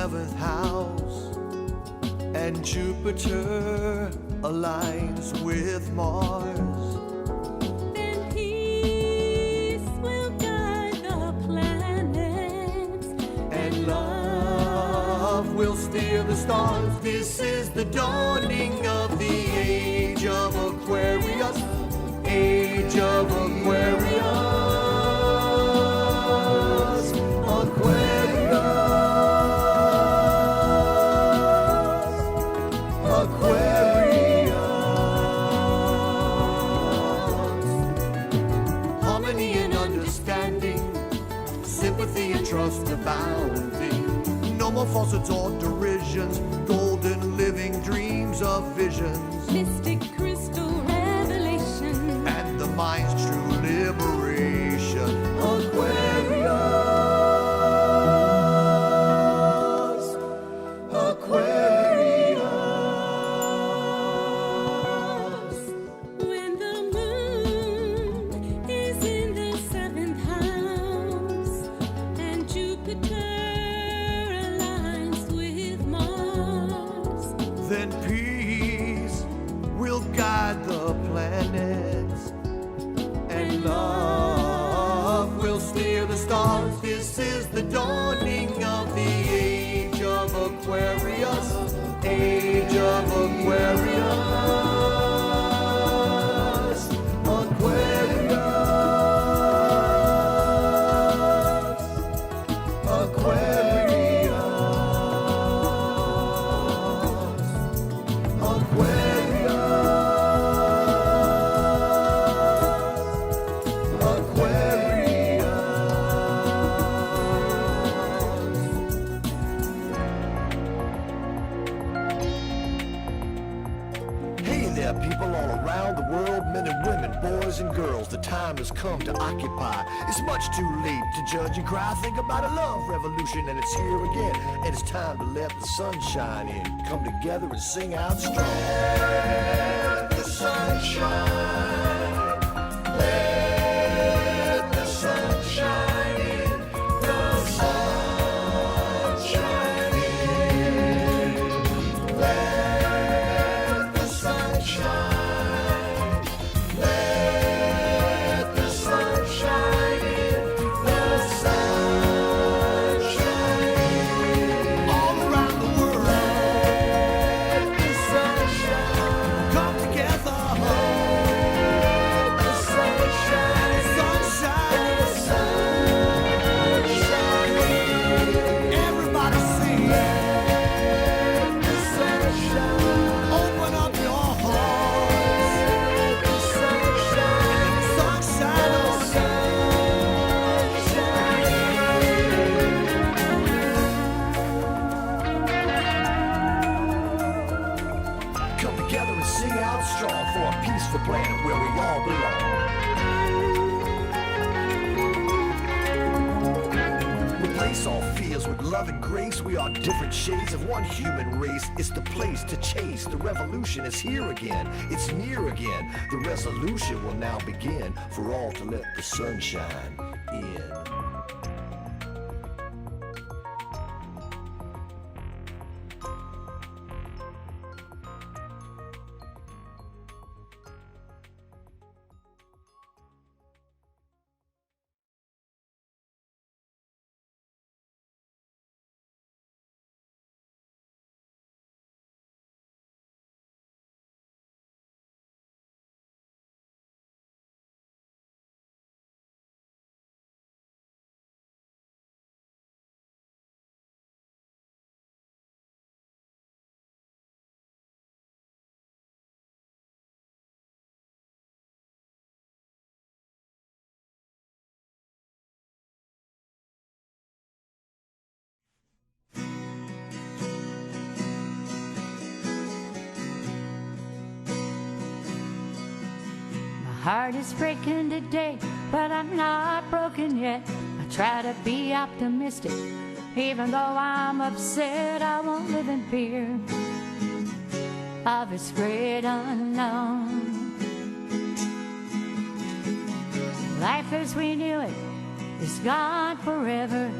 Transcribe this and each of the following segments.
7th house, and Jupiter aligns with Mars. Then peace will guide the planets, And love will steer the stars. This is the dawning of the age of Aquarius. Age of Aquarius. Trust abounding. No more falsehoods or derisions. Golden living dreams of visions. mystic crystal revelation, And the mind's true liberation. Aquarius. Aquarius. when the moon is in the 7th house and Jupiter aligns with Mars. Then peace will guide the planets, and love will steer the stars. This is the dawning of the age of Aquarius. Age of Aquarius. Aquarius. Aquarius. Hey there, people all around the world, men and women, boys and girls. The time has come to occupy. It's much too late to judge and cry. Think about a love revolution, and it's here again. And it's time to let the sun shine in. Come together and sing out strong. Let the sun shine. Let the sun shine in. The sun shine in. Let the sun shine. Let the sun shine in. The sun shine in. All around the world. Let the sun shine. Come together. Let the sun shine. Sunshine. The sun shine in. Everybody sing. Let the sun shine. Open up your hearts. Let the sun shine. Sunshine. The sun shine. Come together and sing out strong for a peaceful planet where we all belong. Replace all fears with love and grace. We are different shades of one human race. It's the place to chase. The revolution is here again. It's near again. The resolution will now begin for all to let the sunshine in. My heart is breaking today, but I'm not broken yet. I try to be optimistic, even though I'm upset. I won't live in fear of this great unknown. Life as we knew it is gone forever.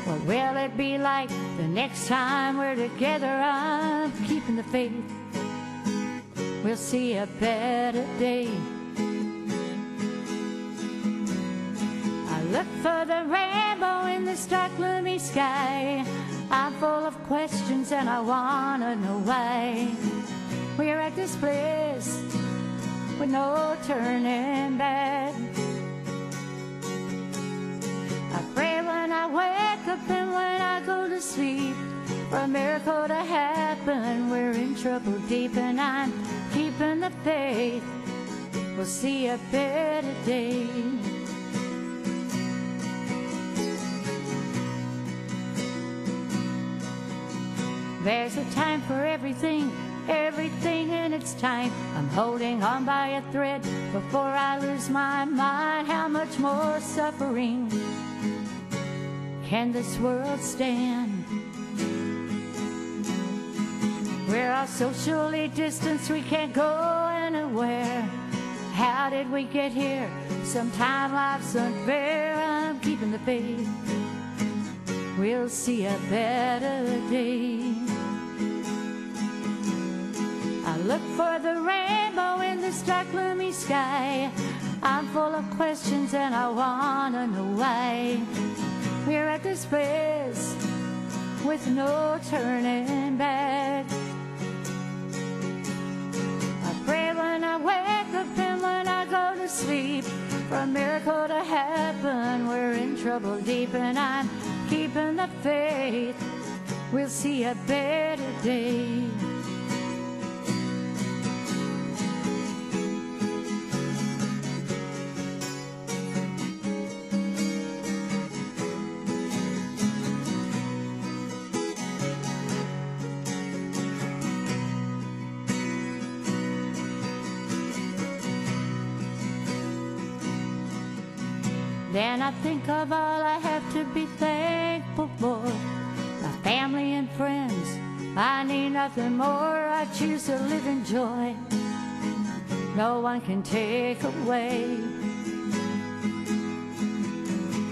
What will it be like the next time we're together? I'm keeping the faith. We'll see a better day. I look for the rainbow in the stark gloomy sky. I'm full of questions and I wanna know why we're at this place with no turning back. I pray when I wake up and when I go to sleep for a miracle to happen. We're in trouble deep and I'm keeping the faith. We'll see a better day. There's a time for everything, everything in its time. I'm holding on by a thread before I lose my mind. How much more suffering can this world stand? We're all socially distanced, we can't go anywhere. How did we get here? Sometimes life's unfair. I'm keeping the faith. We'll see a better day. I look for the rainbow in this dark gloomy sky. I'm full of questions and I wanna know why we're at this place with no turning back. I pray when I wake up and when I go to sleep for a miracle to happen. We're in trouble deep and I'm keeping the faith. We'll see a better day. Then I think of all I have to be thankful for. My family and friends, I need nothing more. I choose to live in joy. No one can take away.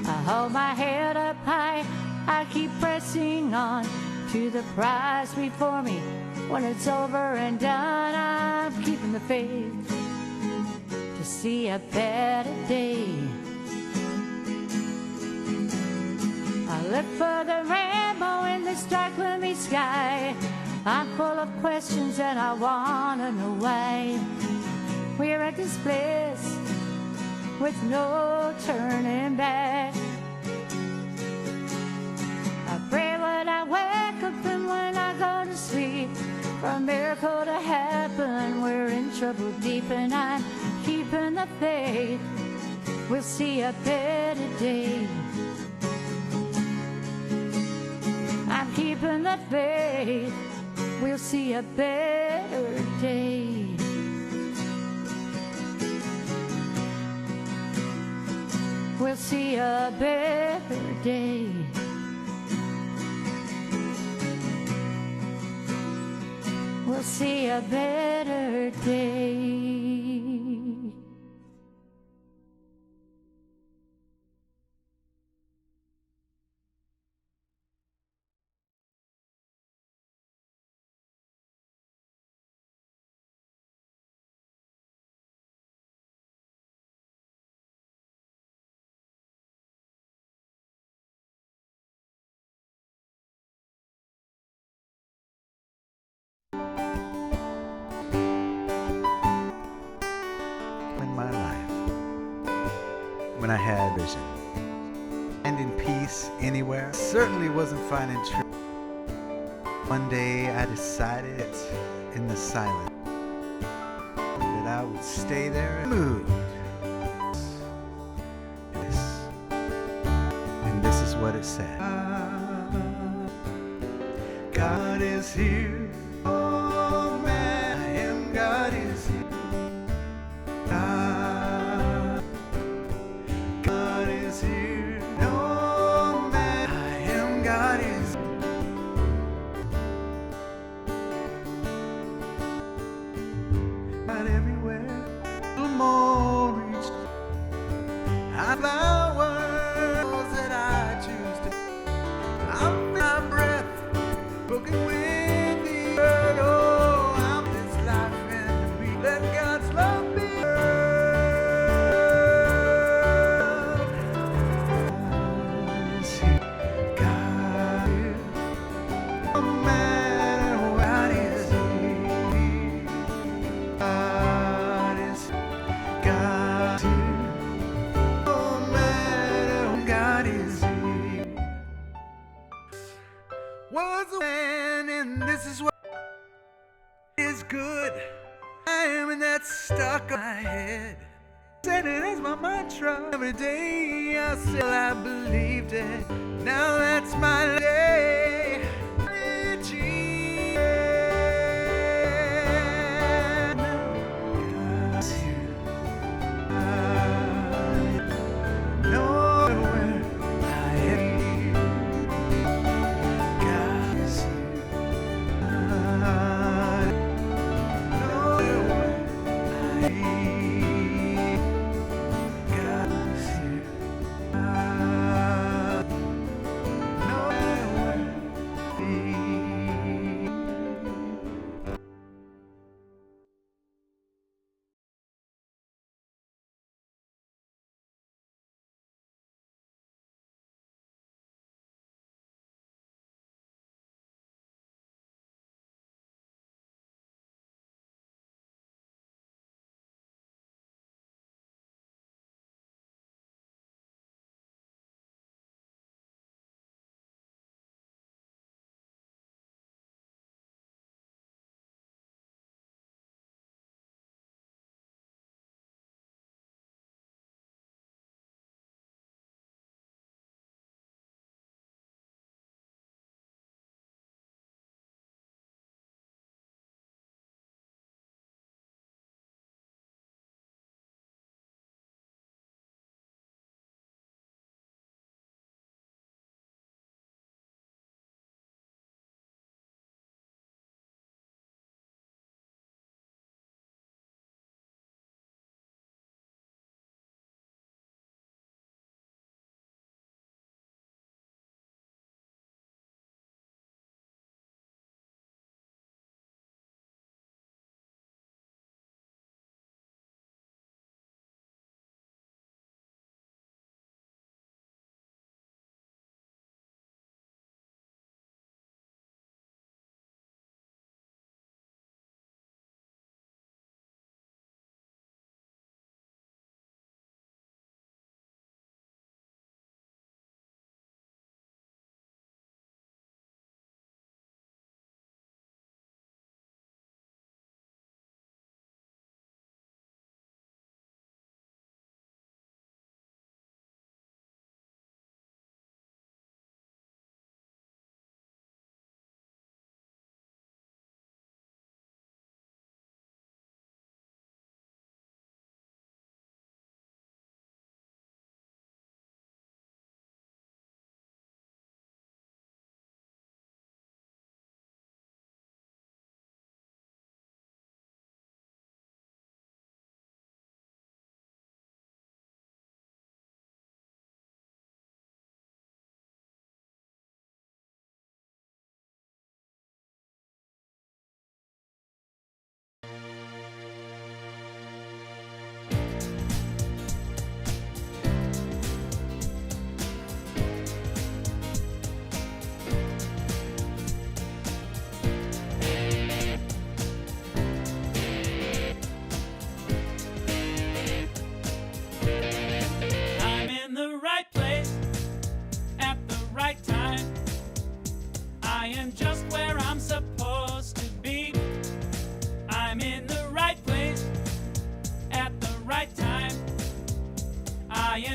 I hold my head up high, I keep pressing on to the prize before me. When it's over and done, I'm keeping the faith to see a better day. I look for the rainbow in the dark gloomy sky. I'm full of questions and I wanna know why we're at this place with no turning back. I pray when I wake up and when I go to sleep for a miracle to happen. We're in trouble deep and I'm keeping the faith. We'll see a better day. I'm keeping the faith. We'll see a better day. We'll see a better day. We'll see a better day. When I had vision. Finding peace anywhere certainly wasn't finding truth. One day I decided in the silence that I would stay there and move. And this is what it said. God is here. Oh man, I am. God is here. God is here. No man, I am. God is here. Not everywhere. The more reached. I flowers that I choose to. good. I am that's stuck on my head. Said it is my mantra. Every day I said I believed it. Now that's my day.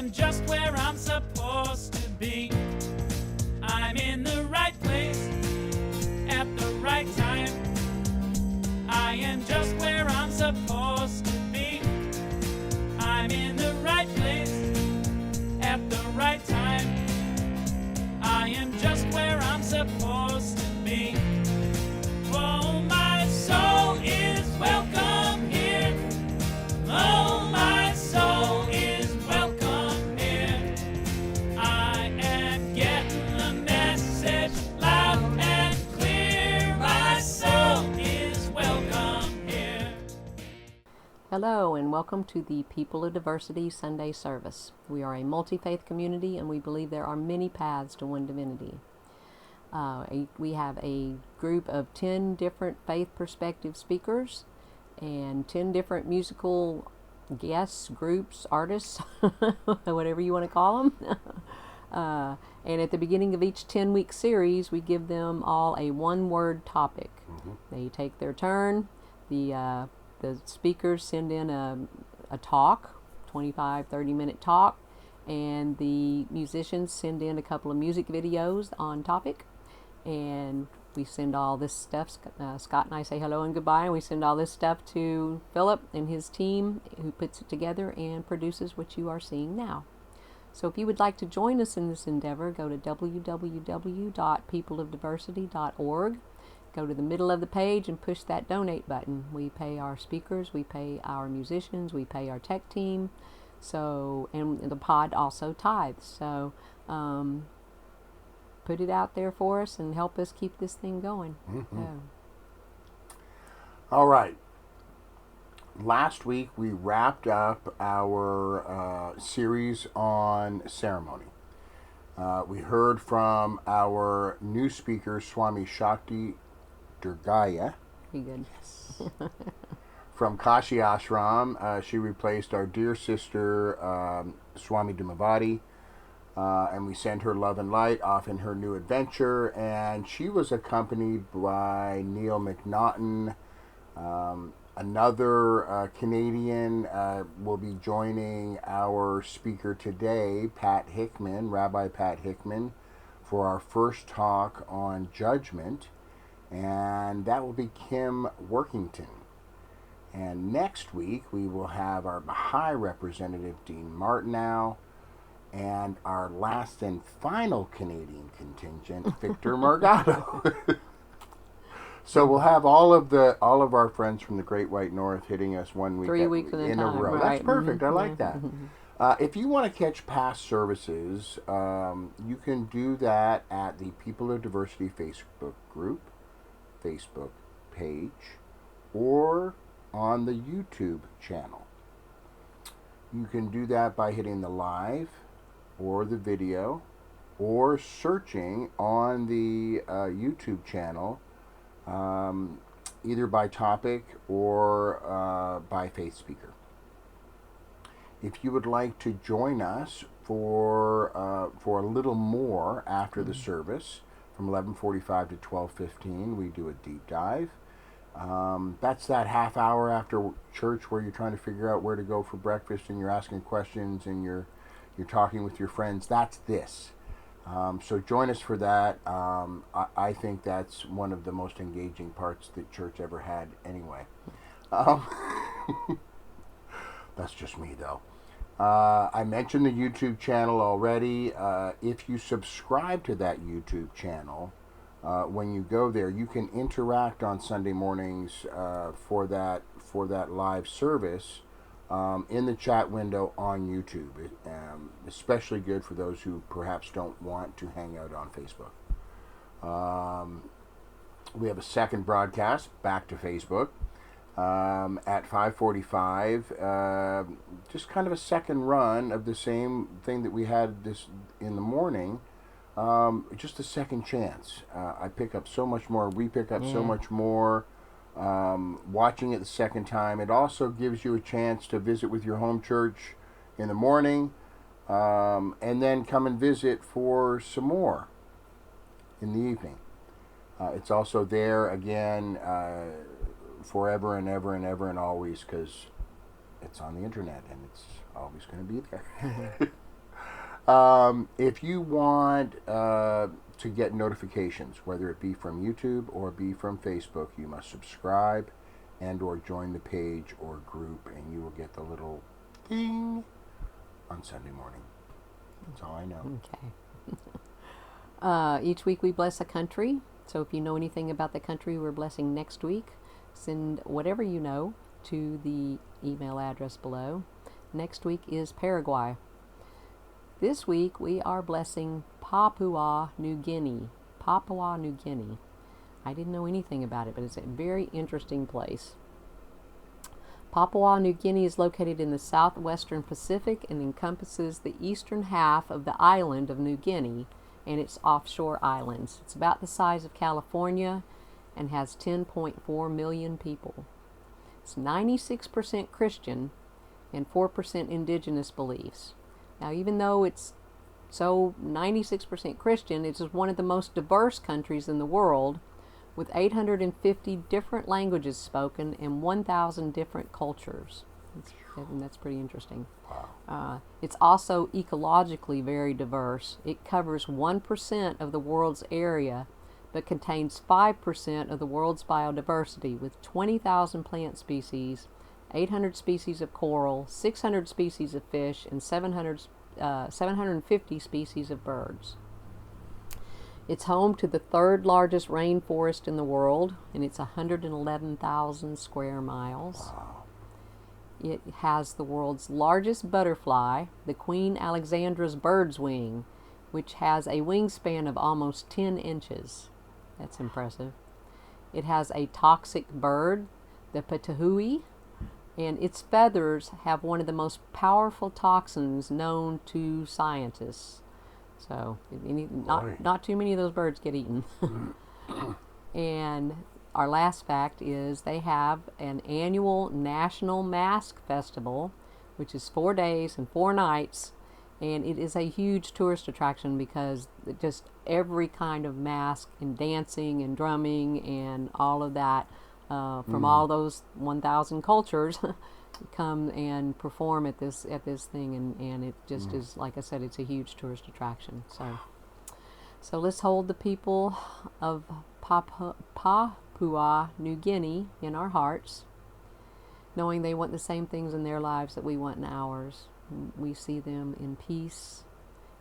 am just where I'm supposed to be. I'm in the right place at the right time. I am just where I'm supposed to be. I'm in the right place at the right time. I am just where I'm supposed to be. Oh, my soul is welcome here. Oh, my soul is welcome here. I am getting the message loud and clear. My soul is welcome here. Hello and welcome to the People of Diversity Sunday service. We are a multi-faith community and we believe there are many paths to one divinity. We have a group of 10 different faith perspective speakers and 10 different musical guests, groups, artists, whatever you want to call them. And at the beginning of each 10-week series, we give them all a one-word topic. They take their turn. The speakers send in a talk, 25, 30-minute talk, and the musicians send in a couple of music videos on topic, and we send all this stuff. Scott and I say hello and goodbye, and we send all this stuff to Philip and his team, who puts it together and produces what you are seeing now. So if you would like to join us in this endeavor, go to www.peopleofdiversity.org. Go to the middle of the page and push that donate button. We pay our speakers, we pay our musicians, we pay our tech team. So, and the pod also tithes. So, put it out there for us and help us keep this thing going. All right. Last week we wrapped up our series on ceremony. We heard from our new speaker, Swami Shakti Durgaya. Pretty good. Yes. From Kashi Ashram. She replaced our dear sister, Swami Dhumavati. And we sent her love and light off in her new adventure. And she was accompanied by Neil McNaughton. Another Canadian will be joining our speaker today, Pat Hickman, Rabbi Pat Hickman, for our first talk on Judgement. And that will be Kim Warkentin. And next week we will have our Baha'i representative, Dean Martineau, and our last and final Canadian contingent, Victor Margado. So we'll have all of our friends from the Great White North hitting us 1 week 3 weeks in a row. right. That's perfect. I like that. If you want to catch past services, you can do that at the People of Diversity Facebook group, Facebook page, or on the YouTube channel. You can do that by hitting the live or the video, or searching on the YouTube channel, either by topic or by faith speaker. If you would like to join us for a little more after the service, from 11:45 to 12:15, we do a deep dive. That's that half hour after church where you're trying to figure out where to go for breakfast, and you're asking questions, and you're talking with your friends. That's this. So join us for that. I think that's one of the most engaging parts that church ever had anyway. That's just me, though. I mentioned the YouTube channel already. If you subscribe to that YouTube channel, when you go there, you can interact on Sunday mornings for that live service in the chat window on YouTube. Especially good for those who perhaps don't want to hang out on Facebook. We have a second broadcast back to Facebook at 5:45. Just kind of a second run of the same thing that we had this in the morning. Just a second chance. I pick up so much more. We pick up so much more. Watching it the second time. It also gives you a chance to visit with your home church in the morning, and then come and visit for some more in the evening. It's also there again forever and ever and ever and always, because it's on the internet and it's always going to be there. If you want to get notifications, whether it be from YouTube or be from Facebook, you must subscribe and or join the page or group, and you will get the little ding on Sunday morning. That's all I know. Okay. Each week we bless a country. So if you know anything about the country we're blessing next week, send whatever you know to the email address below. Next week is Paraguay. This week we are blessing Papua New Guinea. Papua New Guinea. I didn't know anything about it, but it's a very interesting place. Papua New Guinea is located in the southwestern Pacific and encompasses the eastern half of the island of New Guinea and its offshore islands. It's about the size of California and has 10.4 million people. It's 96% Christian and 4% indigenous beliefs. Now, even though it's 96% Christian, it's one of the most diverse countries in the world, with 850 different languages spoken in 1,000 different cultures. That's pretty interesting. It's also ecologically very diverse. It covers 1% of the world's area, but contains 5% of the world's biodiversity, with 20,000 plant species, 800 species of coral, 600 species of fish, and 750 species of birds. It's home to the third largest rainforest in the world, and it's 111,000 square miles. It has the world's largest butterfly, the Queen Alexandra's bird's wing, which has a wingspan of almost 10 inches. That's impressive. It has a toxic bird, the patahui, and its feathers have one of the most powerful toxins known to scientists. So, not too many of those birds get eaten. And our last fact is they have an annual National Mask Festival, which is 4 days and 4 nights, and it is a huge tourist attraction because just every kind of mask and dancing and drumming and all of that from all those 1,000 cultures come and perform at this thing, and it just is, like I said, it's a huge tourist attraction. So let's hold the people of Papua New Guinea in our hearts, knowing they want the same things in their lives that we want in ours. We see them in peace,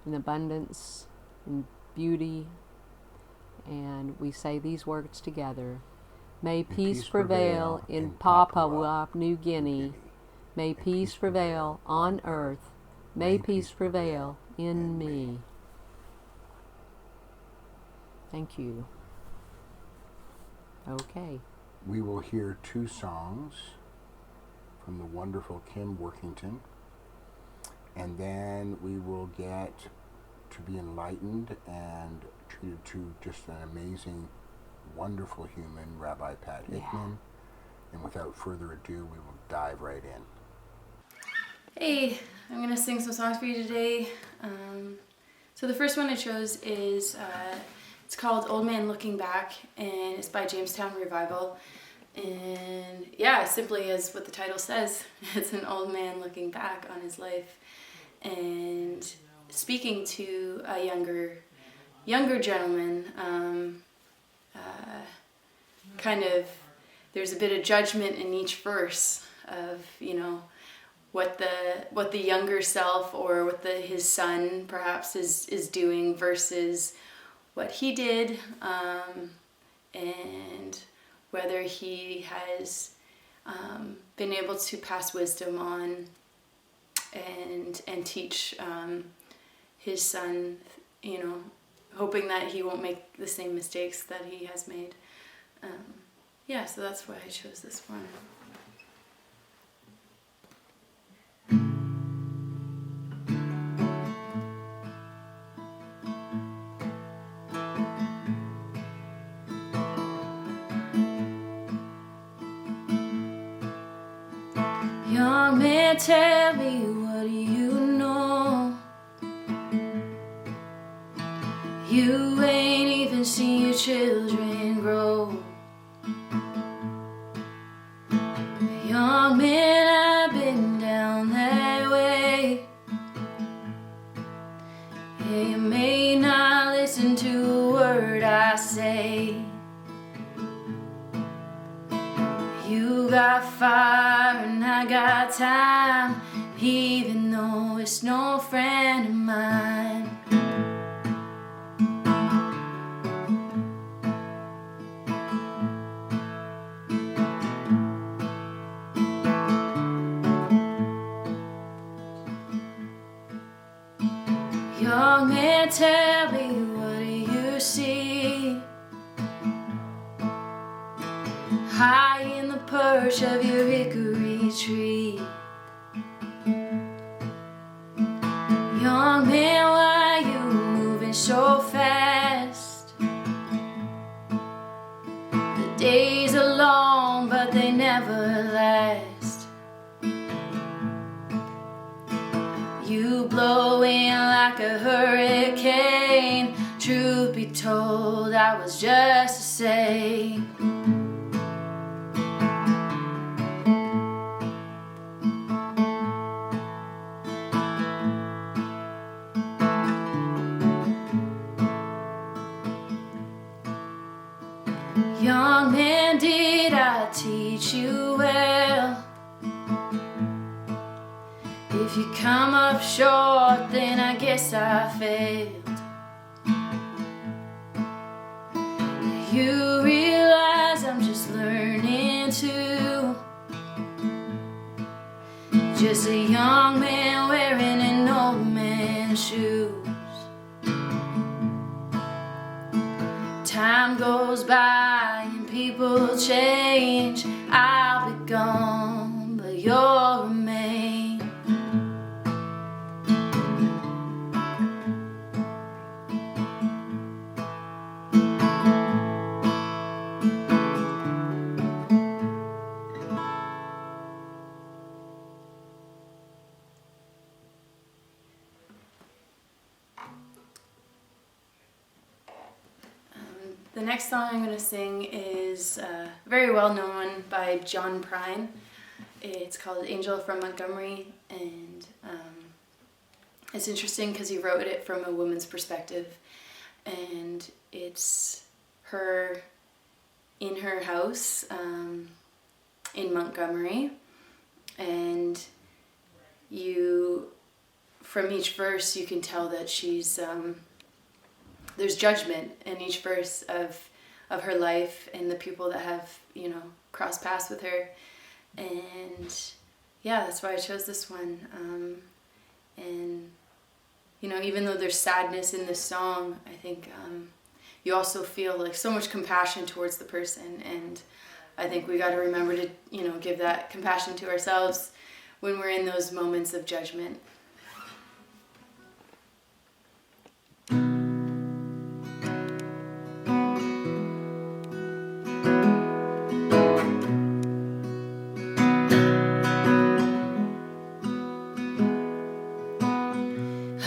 in abundance, in beauty, and we say these words together. May peace prevail in Papua New Guinea. May peace prevail on earth. May peace prevail in me. Thank you. Okay. We will hear 2 songs from the wonderful Kim Warkentin, and then we will get to be enlightened and treated to just an amazing, wonderful human, Rabbi Pat Hickman. And without further ado, we will dive right in. Hey, I'm going to sing some songs for you today. So the first one I chose is, it's called Old Man Looking Back, and it's by Jamestown Revival. And yeah, simply as what the title says, it's an old man looking back on his life and speaking to a younger gentleman. Kind of, there's a bit of judgment in each verse of, what the younger self or what his son perhaps is doing versus what he did, and whether he has been able to pass wisdom on and teach his son, hoping that he won't make the same mistakes that he has made. So that's why I chose this one. Young man, tell me, what do you know? You ain't even seen your children grow. Young man, I've been down that way. Yeah, you may not listen to a word I say. You got fire and I got time, even though it's no friend of mine. Young man, tell me, what do you see? High in the perch of your hickory tree. Young man, why you moving so fast? The days are long, but they never last. You blowing like a hurricane. Truth be told, I was just a say. Young man, did I teach you well? If you come up short, then I guess I failed. You realize I'm just learning to, just a young man wearing an old man's shoes. Time goes by and people change. I'll be gone, but you'll remain. The next song I'm going to sing is very well known by John Prine. It's called Angel from Montgomery, and it's interesting because he wrote it from a woman's perspective, and it's her in her house in Montgomery, and from each verse you can tell that she's there's judgment in each verse of her life and the people that have, crossed paths with her. And yeah, that's why I chose this one. And, even though there's sadness in this song, I think you also feel like so much compassion towards the person. And I think we got to remember to, give that compassion to ourselves when we're in those moments of judgment.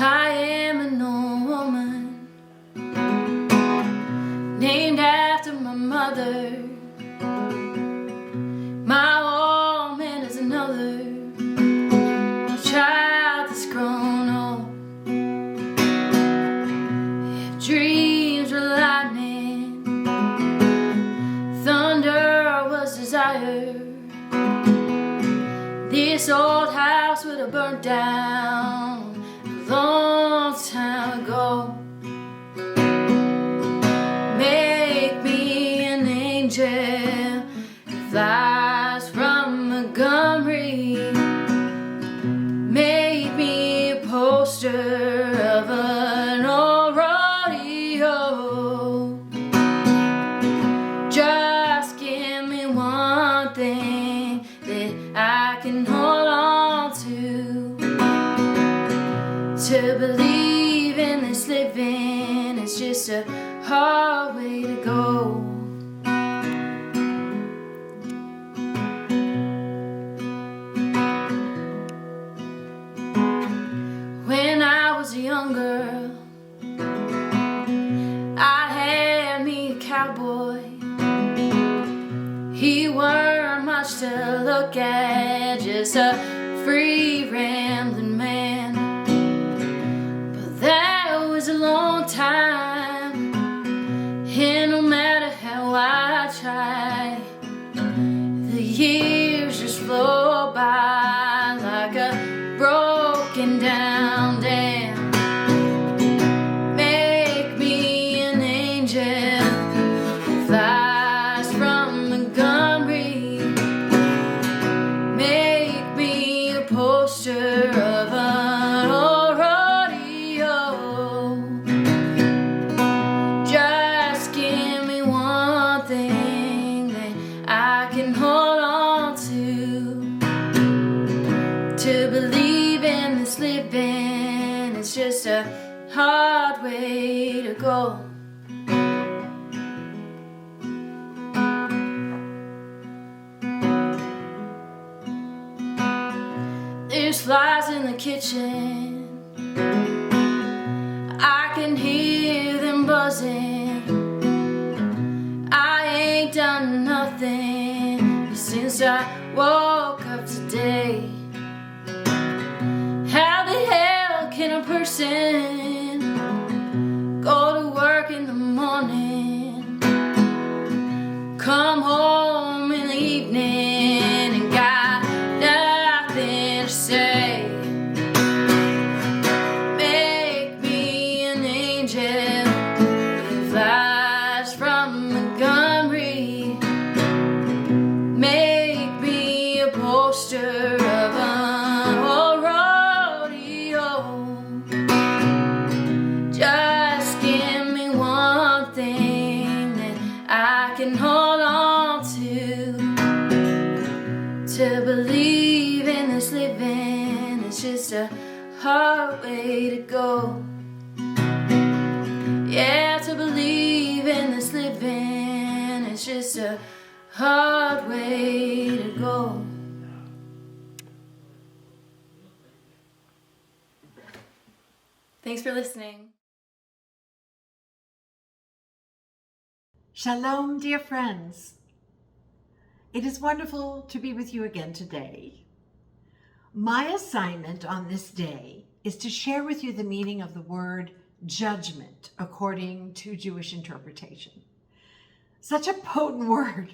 I am an old woman, named after my mother. My old man is another, a child that's grown old. If dreams were lightning, thunder was desire, this old house would have burnt down long time ago. Make me an angel that flies from Montgomery. Make me a poster of an old rodeo. Just give me one thing that I can hold on to. To believe in this living, it's just a hard way to go. When I was a young girl, I had me a cowboy. He weren't much to look at, just a free rambling man. That was a long time, and no matter how I try, the years just flow by like a broken down dam. Make me an angel that flies from Montgomery. Make me a poster of an old rodeo. Just give me one thing that I can hold on to believe in this living, it's just a hard way to go. There's flies in the kitchen, I can hear them buzzing. I since I woke up today. How the hell can a person go to work in the morning, come home in the evening, and got nothing to say? Make me an angel that flies from Montgomery. Make me a poster of an old rodeo. Just give me one thing that I can hold on to believe in this living. It's just a hard way to go. Yeah, to believe in this living, it's just a hard way to go. Thanks for listening. Shalom, dear friends. It is wonderful to be with you again today. My assignment on this day is to share with you the meaning of the word judgment according to Jewish interpretation. Such a potent word,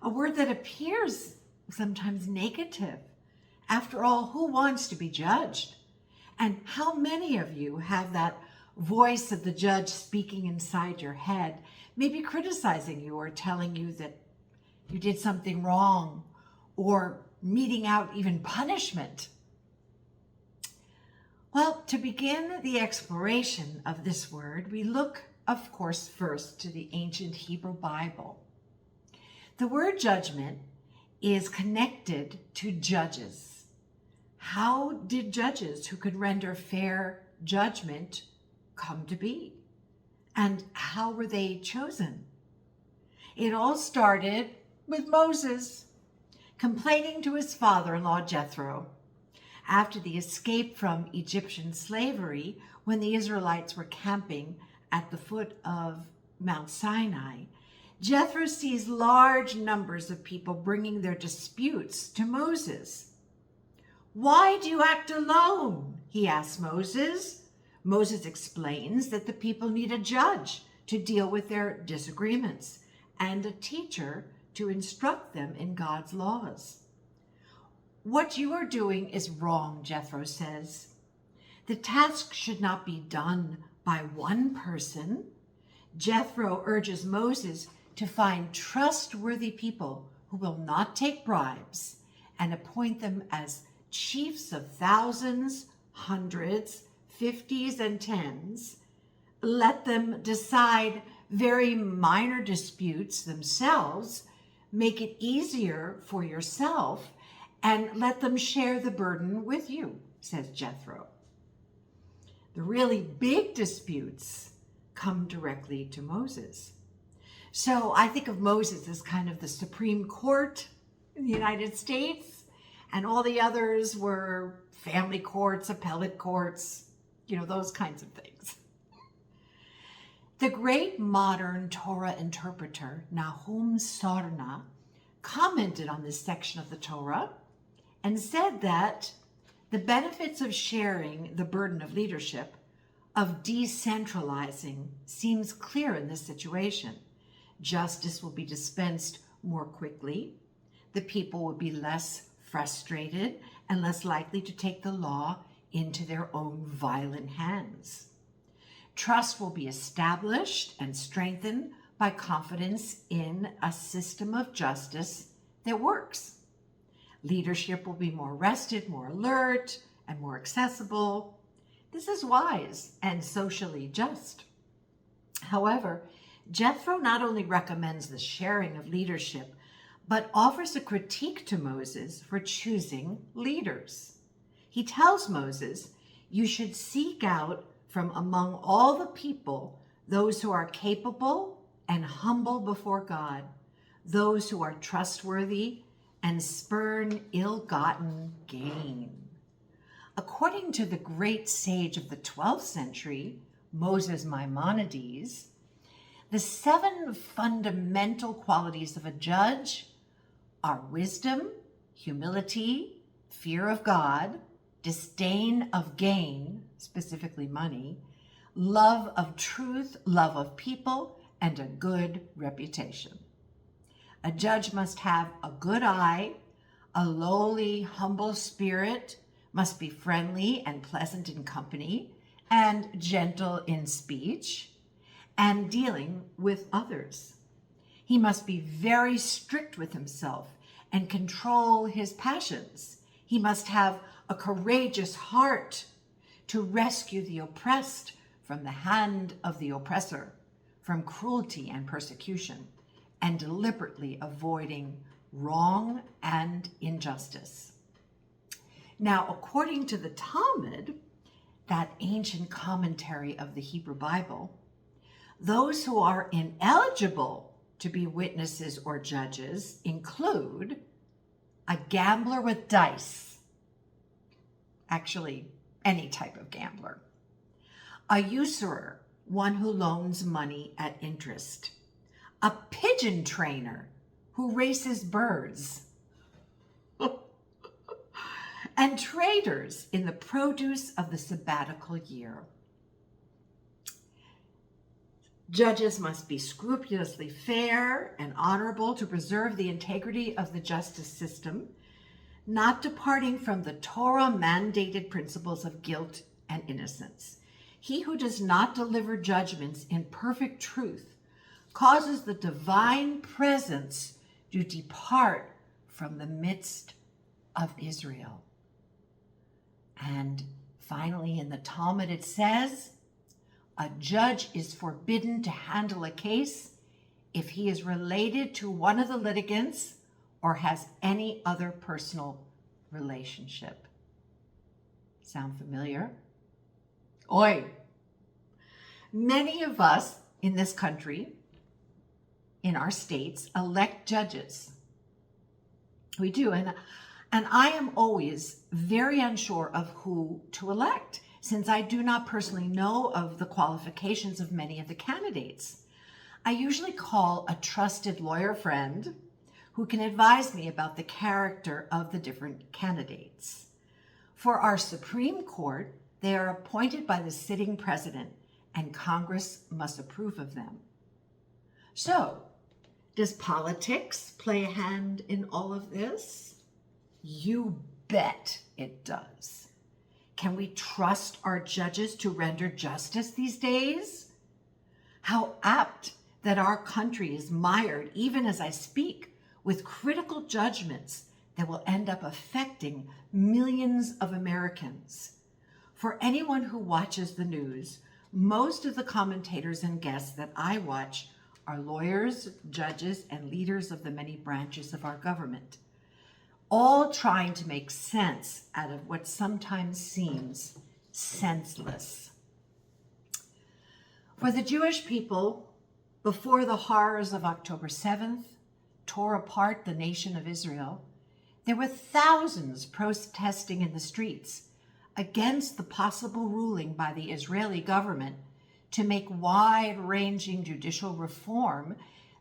a word that appears sometimes negative. After all, who wants to be judged? And how many of you have that voice of the judge speaking inside your head, maybe criticizing you or telling you that you did something wrong, or meting out even punishment? Well, to begin the exploration of this word, we look, of course, first to the ancient Hebrew Bible. The word judgment is connected to judges. How did judges who could render fair judgment come to be? And how were they chosen? It all started with Moses complaining to his father-in-law Jethro after the escape from Egyptian slavery, when the Israelites were camping at the foot of Mount Sinai. Jethro sees large numbers of people bringing their disputes to Moses. "Why do you act alone?" he asks Moses. Moses explains that the people need a judge to deal with their disagreements and a teacher to instruct them in God's laws. "What you are doing is wrong," Jethro says. "The task should not be done by one person." Jethro urges Moses to find trustworthy people who will not take bribes and appoint them as chiefs of thousands, hundreds, 50s, and 10s. Let them decide very minor disputes themselves. Make it easier for yourself, and let them share the burden with you, says Jethro. The really big disputes come directly to Moses. So I think of Moses as kind of the Supreme Court in the United States, and all the others were family courts, appellate courts, those kinds of things. The great modern Torah interpreter, Nahum Sarna, commented on this section of the Torah and said that the benefits of sharing the burden of leadership, of decentralizing, seems clear in this situation. Justice will be dispensed more quickly. The people will be less frustrated and less likely to take the law into their own violent hands. Trust will be established and strengthened by confidence in a system of justice that works. Leadership will be more rested, more alert, and more accessible. This is wise and socially just. However, Jethro not only recommends the sharing of leadership, but offers a critique to Moses for choosing leaders. He tells Moses, "You should seek out from among all the people those who are capable and humble before God, those who are trustworthy and spurn ill-gotten gain." According to the great sage of the 12th century, Moses Maimonides, the 7 fundamental qualities of a judge are wisdom, humility, fear of God, disdain of gain, specifically money, love of truth, love of people, and a good reputation. A judge must have a good eye, a lowly, humble spirit, must be friendly and pleasant in company, and gentle in speech, and dealing with others. He must be very strict with himself and control his passions. He must have a courageous heart to rescue the oppressed from the hand of the oppressor, from cruelty and persecution, and deliberately avoiding wrong and injustice. Now, according to the Talmud, that ancient commentary of the Hebrew Bible, those who are ineligible to be witnesses or judges include a gambler with dice, actually any type of gambler, a usurer, one who loans money at interest, a pigeon trainer who races birds, and traders in the produce of the sabbatical year. Judges must be scrupulously fair and honorable to preserve the integrity of the justice system, not departing from the Torah-mandated principles of guilt and innocence. He who does not deliver judgments in perfect truth causes the divine presence to depart from the midst of Israel. And finally, in the Talmud, it says, a judge is forbidden to handle a case if he is related to one of the litigants or has any other personal relationship. Sound familiar? Oi! Many of us in this country, in our states, elect judges. We do, and I am always very unsure of who to elect, since I do not personally know of the qualifications of many of the candidates. I usually call a trusted lawyer friend who can advise me about the character of the different candidates. For our Supreme Court, they are appointed by the sitting president, and Congress must approve of them. So, does politics play a hand in all of this? You bet it does. Can we trust our judges to render justice these days? How apt that our country is mired, even as I speak, with critical judgments that will end up affecting millions of Americans. For anyone who watches the news, most of the commentators and guests that I watch are lawyers, judges, and leaders of the many branches of our government, all trying to make sense out of what sometimes seems senseless. For the Jewish people, before the horrors of October 7th tore apart the nation of Israel, there were thousands protesting in the streets against the possible ruling by the Israeli government to make wide-ranging judicial reform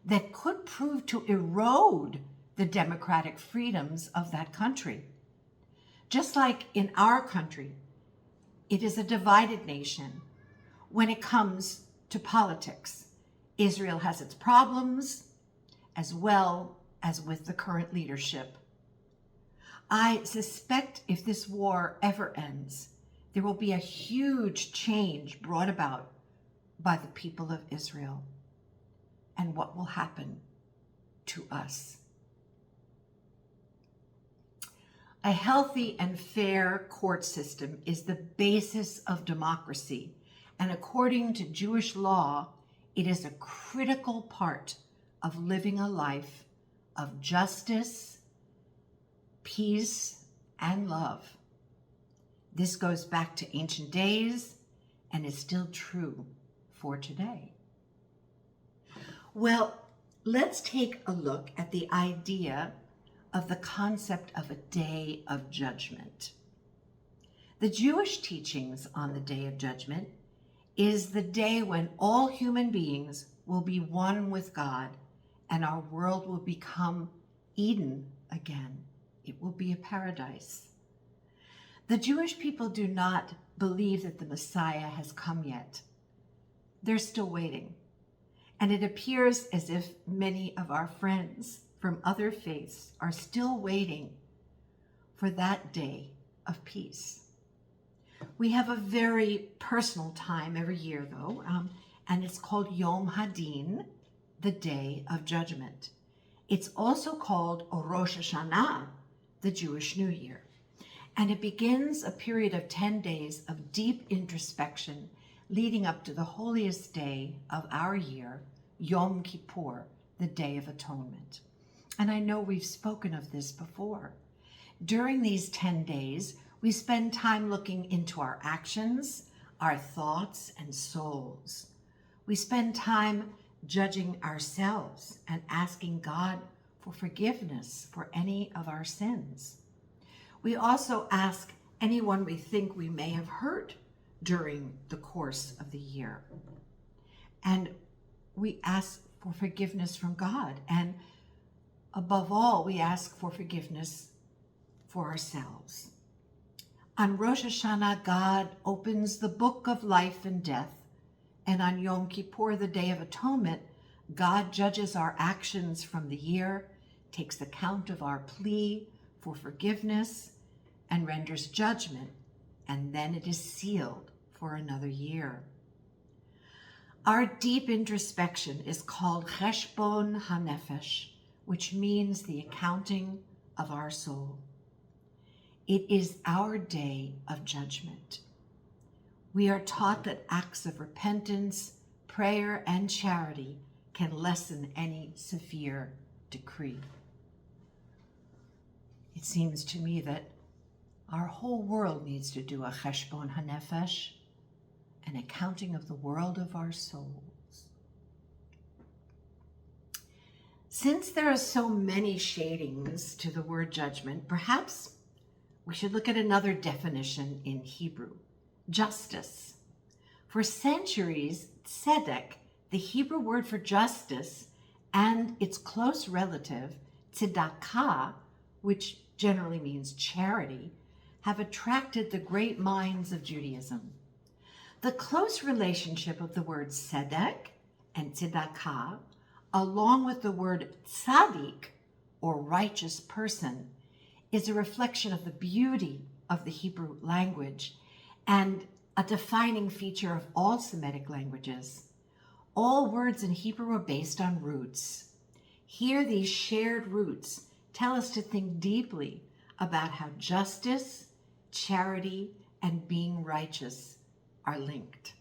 that could prove to erode the democratic freedoms of that country. Just like in our country, it is a divided nation when it comes to politics. Israel has its problems as well as with the current leadership. I suspect if this war ever ends, there will be a huge change brought about by the people of Israel. And what will happen to us? A healthy and fair court system is the basis of democracy, and according to Jewish law, it is a critical part of living a life of justice, peace, and love. This goes back to ancient days and is still true for today. Well, let's take a look at the idea of the concept of a day of judgment. The Jewish teachings on the Day of Judgment is the day when all human beings will be one with God and our world will become Eden again. It will be a paradise. The Jewish people do not believe that the Messiah has come yet. They're still waiting. And it appears as if many of our friends from other faiths are still waiting for that day of peace. We have a very personal time every year, though, and it's called Yom Hadin, the Day of Judgment. It's also called Rosh Hashanah, the Jewish New Year. And it begins a period of 10 days of deep introspection leading up to the holiest day of our year, Yom Kippur, the Day of Atonement. And I know we've spoken of this before. During these 10 days, we spend time looking into our actions, our thoughts, and souls. We spend time judging ourselves and asking God for forgiveness for any of our sins. We also ask anyone we think we may have hurt during the course of the year. And we ask for forgiveness from God. And above all, we ask for forgiveness for ourselves. On Rosh Hashanah, God opens the book of life and death. And on Yom Kippur, the Day of Atonement, God judges our actions from the year, takes account of our plea for forgiveness, and renders judgment, and then it is sealed for another year. Our deep introspection is called Cheshbon HaNefesh, which means the accounting of our soul. It is our day of judgment. We are taught that acts of repentance, prayer, and charity can lessen any severe decree. It seems to me that our whole world needs to do a Cheshbon HaNefesh, an accounting of the world of our souls. Since there are so many shadings to the word judgment, perhaps we should look at another definition in Hebrew, justice. For centuries, tzedek, the Hebrew word for justice, and its close relative, tzedakah, which generally means charity, have attracted the great minds of Judaism. The close relationship of the word tzedek and tzedakah, along with the word tzaddik, or righteous person, is a reflection of the beauty of the Hebrew language and a defining feature of all Semitic languages. All words in Hebrew are based on roots. Here, these shared roots tell us to think deeply about how justice, charity, and being righteous are linked.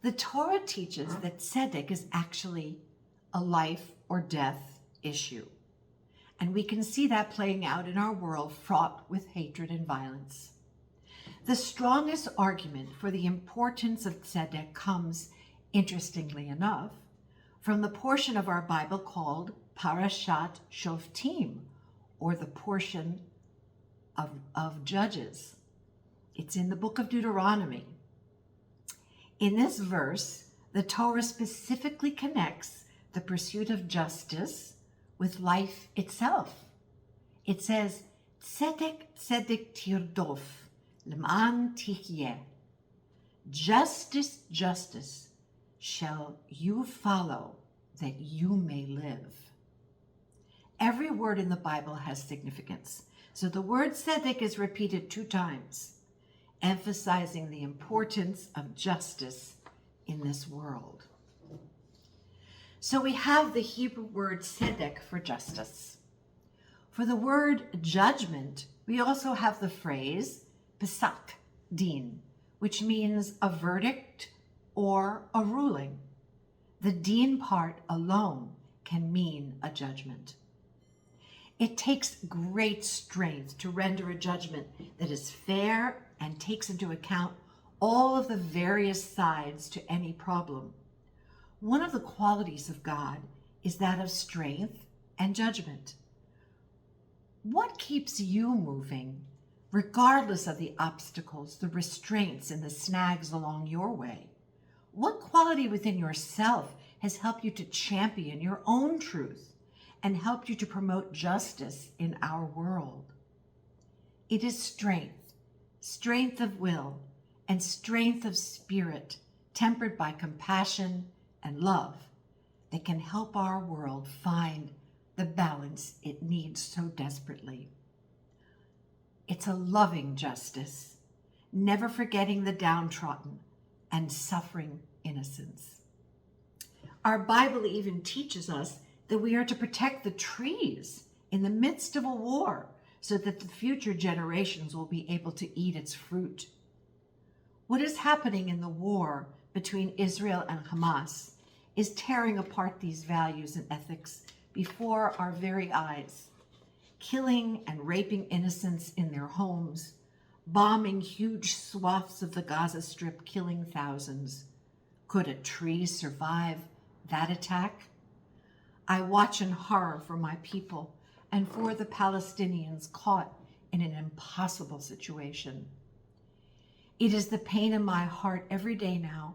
The Torah teaches that tzedek is actually a life or death issue. And we can see that playing out in our world fraught with hatred and violence. The strongest argument for the importance of tzedek comes, interestingly enough, from the portion of our Bible called Parashat Shoftim, or the portion of Judges. It's in the book of Deuteronomy. In this verse, the Torah specifically connects the pursuit of justice with life itself. It says, Tzedek tzedek tirdof, l'man tihyeh. Justice, justice shall you follow, that you may live. Every word in the Bible has significance. So the word tzedek is repeated 2 times, emphasizing the importance of justice in this world. So we have the Hebrew word tzedek for justice. For the word judgment, we also have the phrase pesak din, which means a verdict or a ruling. The din part alone can mean a judgment. It takes great strength to render a judgment that is fair and takes into account all of the various sides to any problem. One of the qualities of God is that of strength and judgment. What keeps you moving, regardless of the obstacles, the restraints, and the snags along your way? What quality within yourself has helped you to champion your own truth and helped you to promote justice in our world. It is strength of will, and strength of spirit, tempered by compassion and love, that can help our world find the balance it needs so desperately. It's a loving justice, never forgetting the downtrodden and suffering innocents. Our Bible even teaches us that we are to protect the trees in the midst of a war so that the future generations will be able to eat its fruit. What is happening in the war between Israel and Hamas is tearing apart these values and ethics before our very eyes, killing and raping innocents in their homes, bombing huge swaths of the Gaza Strip, killing thousands. Could a tree survive that attack? I watch in horror for my people and for the Palestinians caught in an impossible situation. It is the pain in my heart every day now.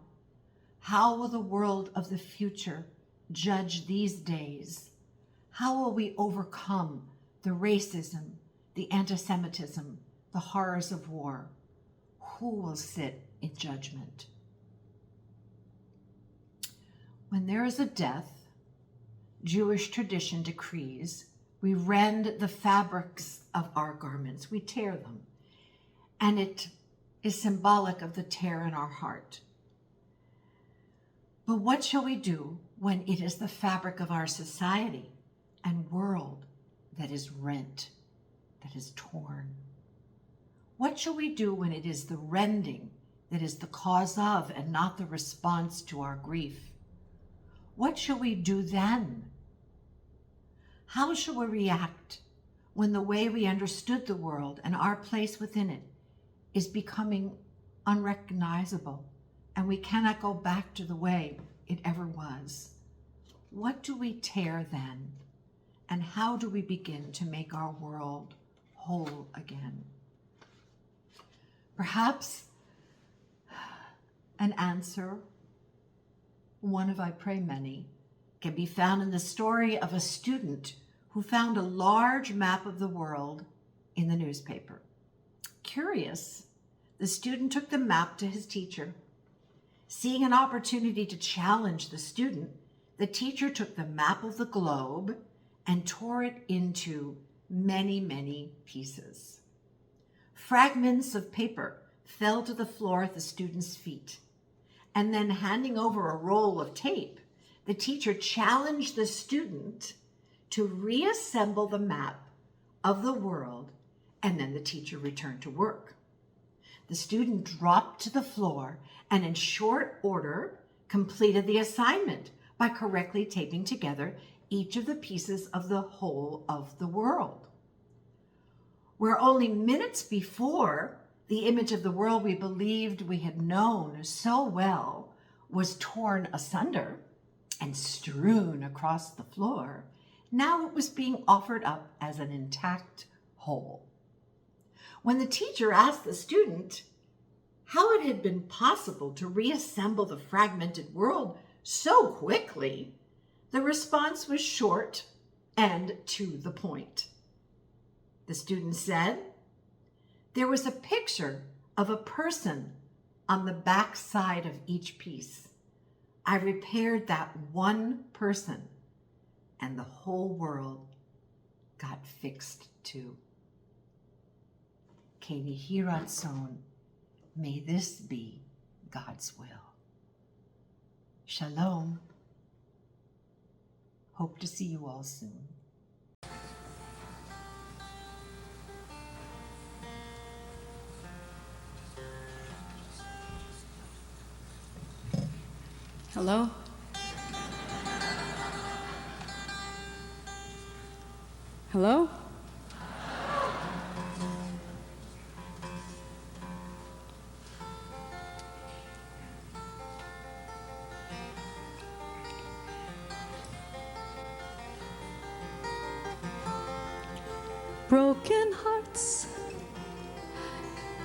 How will the world of the future judge these days? How will we overcome the racism, the anti-Semitism, the horrors of war? Who will sit in judgment? When there is a death, Jewish tradition decrees, we rend the fabrics of our garments, we tear them, and it is symbolic of the tear in our heart. But what shall we do when it is the fabric of our society and world that is rent, that is torn? What shall we do when it is the rending that is the cause of and not the response to our grief? What shall we do then? How shall we react when the way we understood the world and our place within it is becoming unrecognizable and we cannot go back to the way it ever was? What do we tear then? And how do we begin to make our world whole again? Perhaps an answer, one of I pray many, can be found in the story of a student who found a large map of the world in the newspaper. Curious, the student took the map to his teacher. Seeing an opportunity to challenge the student, the teacher took the map of the globe and tore it into many, many pieces. Fragments of paper fell to the floor at the student's feet, and then handing over a roll of tape, the teacher challenged the student to reassemble the map of the world, and then the teacher returned to work. The student dropped to the floor and in short order completed the assignment by correctly taping together each of the pieces of the whole of the world. Where only minutes before, the image of the world we believed we had known so well was torn asunder and strewn across the floor, now it was being offered up as an intact whole. When the teacher asked the student how it had been possible to reassemble the fragmented world so quickly, the response was short and to the point. The student said, "There was a picture of a person on the back side of each piece. I repaired that one person, and the whole world got fixed too." Kehi Hiratzon, may this be God's will. Shalom. Hope to see you all soon. Hello? Hello? Broken hearts,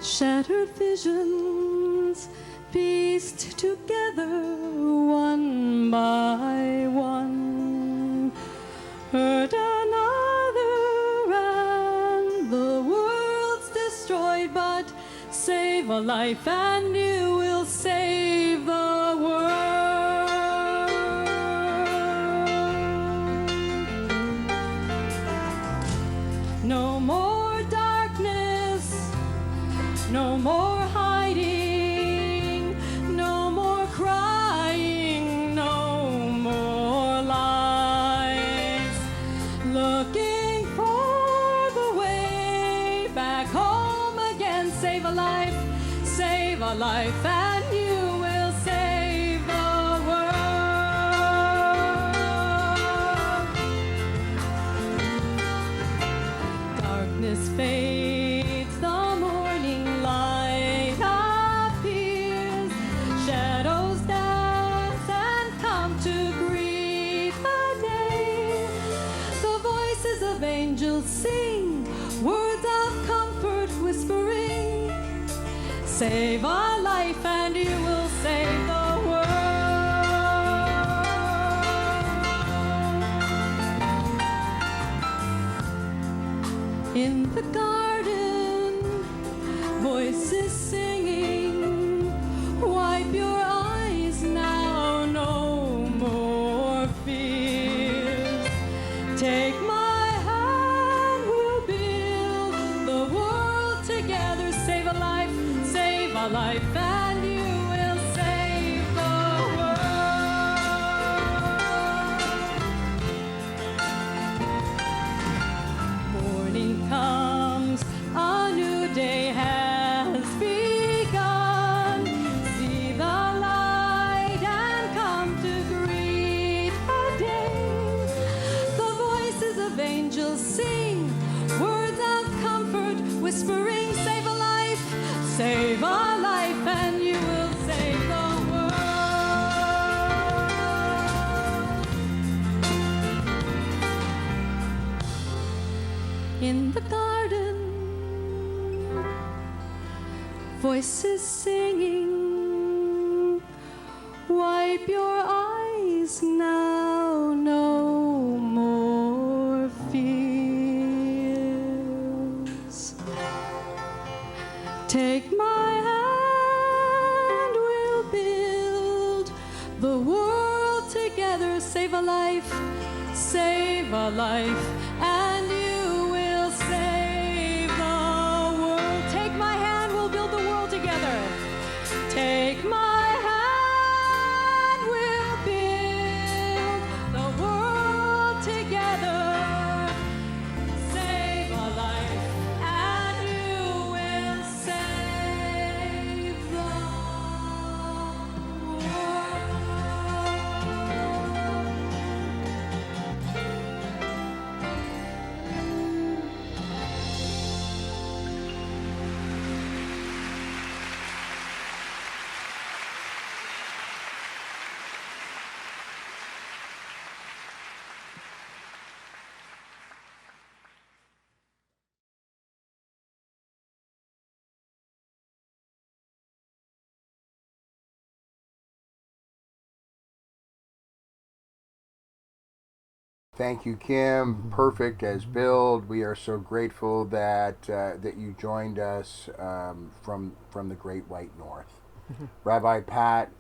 shattered visions, pieced together one by one. Hurt save a life and you will save the world. No more darkness, no more hiding, no more crying, no more lies. Looking for the way back home again. Save a life, and you will save the world. Darkness fades, the morning light appears. Shadows dance and come to greet the day. The voices of angels sing, words of comfort whispering. Save our life and you will save the world. In the garden, voices singing, wipe your eyes now, no more fears. Take my hand, we'll build the world together. Save a life, and you will save the world. Morning comes, a new day has begun. See the light and come to greet the day. The voices of angels sing, words of comfort whispering. Save a life, save our life, and you will save the world. In the garden, voices singing, wipe your eyes now, no more fears. Take my hand, we'll build the world together. Save a life, and you will save the world. Take my hand, we'll build the world together. Take my hand, we'll build the world together. Save a life, and you will save the Thank you, Kim. Perfect as billed. We are so grateful that that you joined us from the Great White North. Rabbi Pat,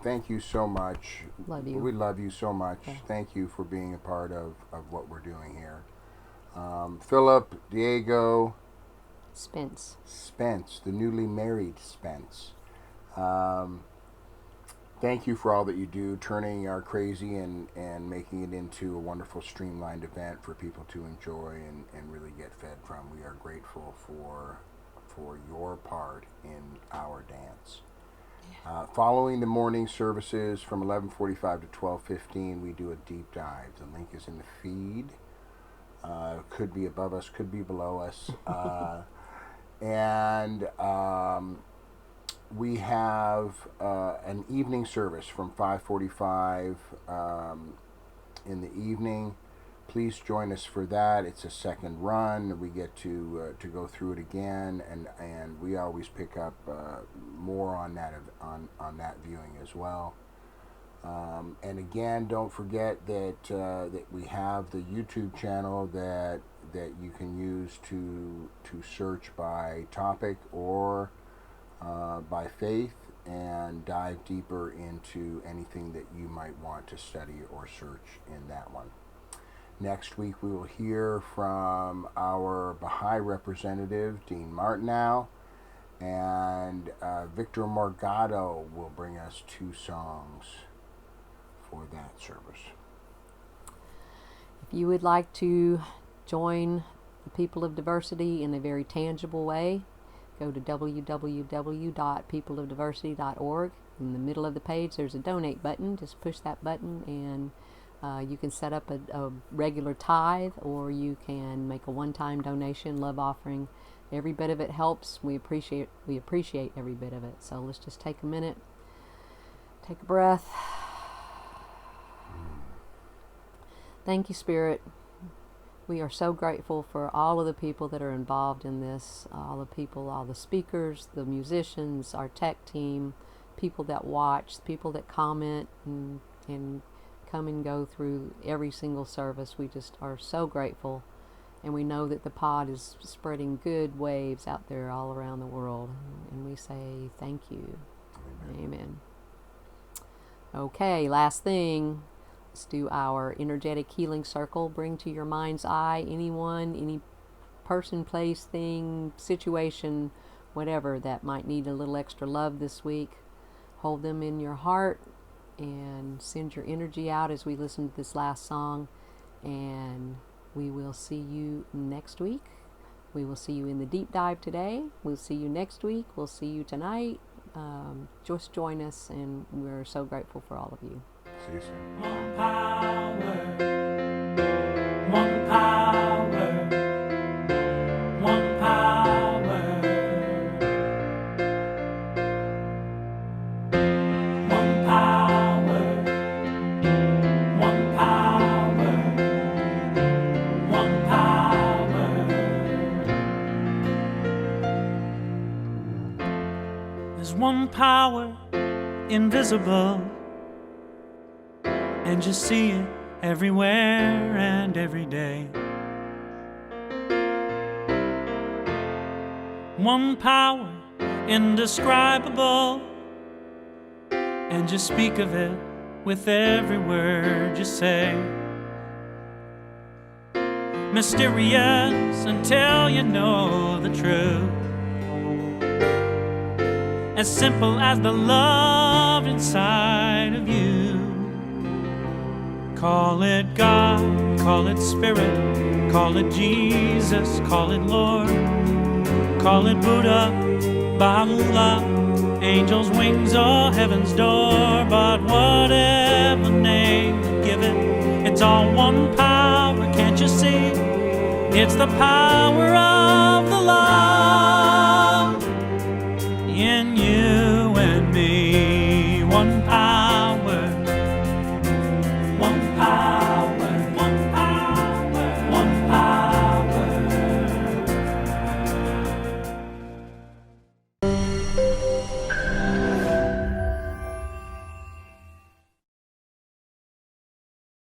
thank you so much. Love you. We love you so much. Okay. Thank you for being a part of what we're doing here. Philip, Diego, Spence. the newly married Spence. Thank you for all that you do, turning our crazy and making it into a wonderful streamlined event for people to enjoy and really get fed from. We are grateful for your part in our dance. Following the morning services from 11:45 to 12:15, we do a deep dive. The link is in the feed. Could be above us, could be below us. And we have an evening service from 5:45 in the evening. Please join us for that. It's a second run. We get to go through it again, and we always pick up more on that viewing as well. And again, don't forget that we have the YouTube channel that you can use to search by topic or by faith and dive deeper into anything that you might want to study or search in that one. Next week we will hear from our Baha'i representative, Dean Martineau, and Victor Morgado will bring us 2 songs for that service. If you would like to join the People of Diversity in a very tangible way, go to www.peopleofdiversity.org. In the middle of the page there's a donate button. Just push that button and you can set up a regular tithe, or you can make a one-time donation, love offering. Every bit of it helps. We appreciate every bit of it. So let's just take a minute, take a breath. Thank you, Spirit. We are so grateful for all of the people that are involved in this, all the speakers, the musicians, our tech team, people that watch, people that comment and come and go through every single service. We just are so grateful, and we know that the pod is spreading good waves out there all around the world, and we say thank you. Amen. Okay, last thing. Let's do our energetic healing circle. Bring to your mind's eye anyone, any person, place, thing, situation, whatever that might need a little extra love this week. Hold them in your heart and send your energy out as we listen to this last song. And we will see you next week. We will see you in the deep dive today. We'll see you next week. We'll see you tonight. Just join us, and we're so grateful for all of you. See you soon. One power, one power, one power, one power, one power, one power. There's one power invisible, and you see it everywhere and every day. One power indescribable, and you speak of it with every word you say. Mysterious until you know the truth, as simple as the love inside of you. Call it God, call it Spirit, call it Jesus, call it Lord, call it Buddha, Baha'u'llah, angels' wings or heaven's door. But whatever name you give it, it's all one power, can't you see? It's the power of the love.